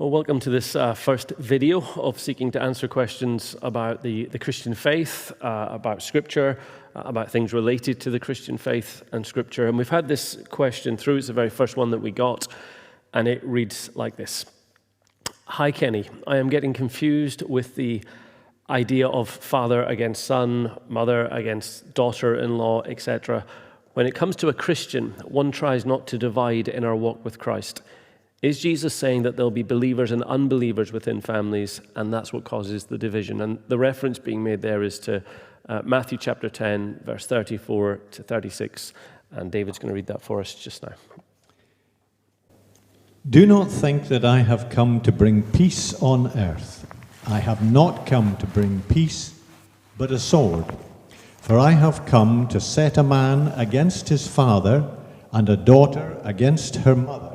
Well, welcome to this first video of seeking to answer questions about the Christian faith, about Scripture, about things related to the Christian faith and Scripture. And we've had this question through. It's the very first one that we got, and it reads like this. Hi, Kenny. I am getting confused with the idea of father against son, mother against daughter-in-law, etc. When it comes to a Christian, one tries not to divide in our walk with Christ. Is Jesus saying that there'll be believers and unbelievers within families, and that's what causes the division? And the reference being made there is to Matthew chapter 10, verse 34 to 36, and David's going to read that for us just now. Do not think that I have come to bring peace on earth. I have not come to bring peace, but a sword. For I have come to set a man against his father, and a daughter against her mother,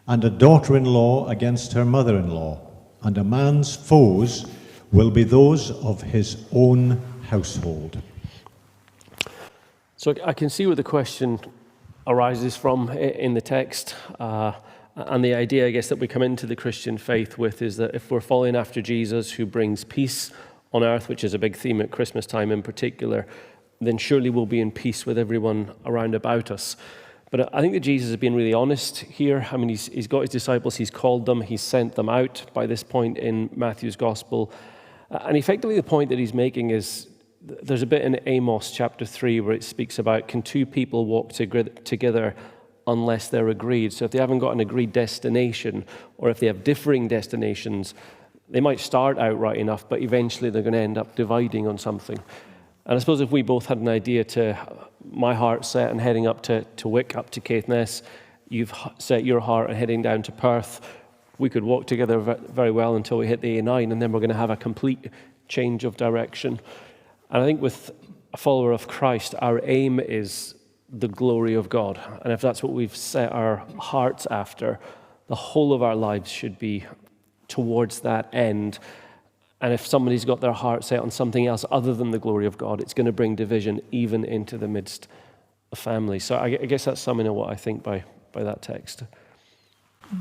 and a daughter-in-law against her mother-in-law, and a man's foes will be those of his own household. So I can see where the question arises from in the text, and the idea, I guess, that we come into the Christian faith with is that if we're following after Jesus, who brings peace on earth, which is a big theme at Christmas time in particular, then surely we'll be in peace with everyone around about us. But I think that Jesus has been really honest here. I mean, he's got his disciples, he's called them, he's sent them out by this point in Matthew's gospel. And effectively the point that he's making is, there's a bit in Amos chapter 3 where it speaks about, can two people walk together unless they're agreed? So if they haven't got an agreed destination, or if they have differing destinations, they might start out right enough, but eventually they're going to end up dividing on something. And I suppose if we both had an idea to, my heart set and heading up to Wick, up to Caithness, you've set your heart and heading down to Perth, we could walk together very well until we hit the A9, and then we're going to have a complete change of direction. And I think with a follower of Christ, our aim is the glory of God. And if that's what we've set our hearts after, the whole of our lives should be towards that end. And if somebody's got their heart set on something else other than the glory of God, it's going to bring division even into the midst of family. So I guess that's summing up what I think by that text.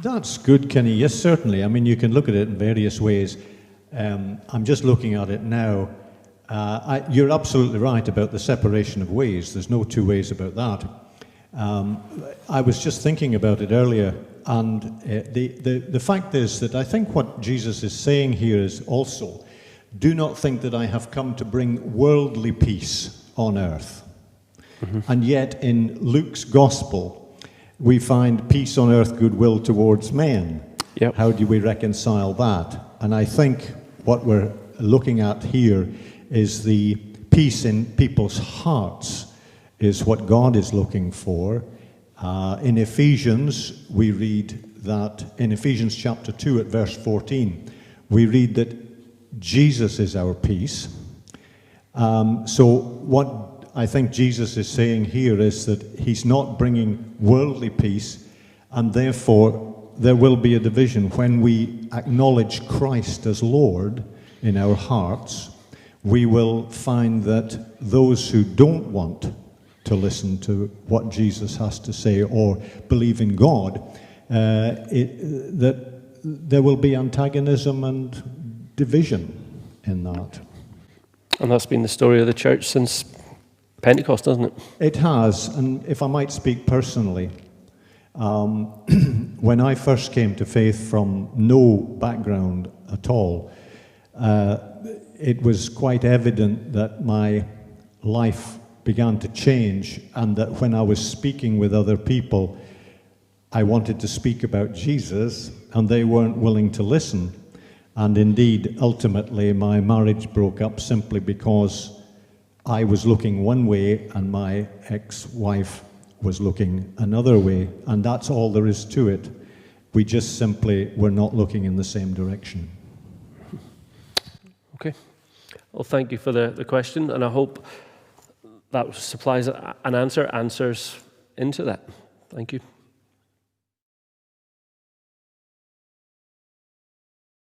That's good, Kenny. Yes, certainly. I mean, you can look at it in various ways. I'm just looking at it now. You're absolutely right about the separation of ways. There's no two ways about that. I was just thinking about it earlier. And the fact is that I think what Jesus is saying here is also, do not think that I have come to bring worldly peace on earth. Mm-hmm. And yet in Luke's gospel, we find peace on earth, goodwill towards men. Yep. How do we reconcile that? And I think what we're looking at here is the peace in people's hearts is what God is looking for. In Ephesians, we read that, in Ephesians chapter 2 at verse 14, we read that Jesus is our peace. So what I think Jesus is saying here is that he's not bringing worldly peace, and therefore there will be a division. When we acknowledge Christ as Lord in our hearts, we will find that those who don't want to listen to what Jesus has to say or believe in God, that there will be antagonism and division in that. And that's been the story of the church since Pentecost, hasn't it? It has, and if I might speak personally, when I first came to faith from no background at all, it was quite evident that my life began to change, and that when I was speaking with other people, I wanted to speak about Jesus, and they weren't willing to listen. And indeed, ultimately, my marriage broke up simply because I was looking one way and my ex-wife was looking another way, and that's all there is to it. We just simply were not looking in the same direction. Okay. Well, thank you for the question, and I hope that supplies an answers into that. Thank you.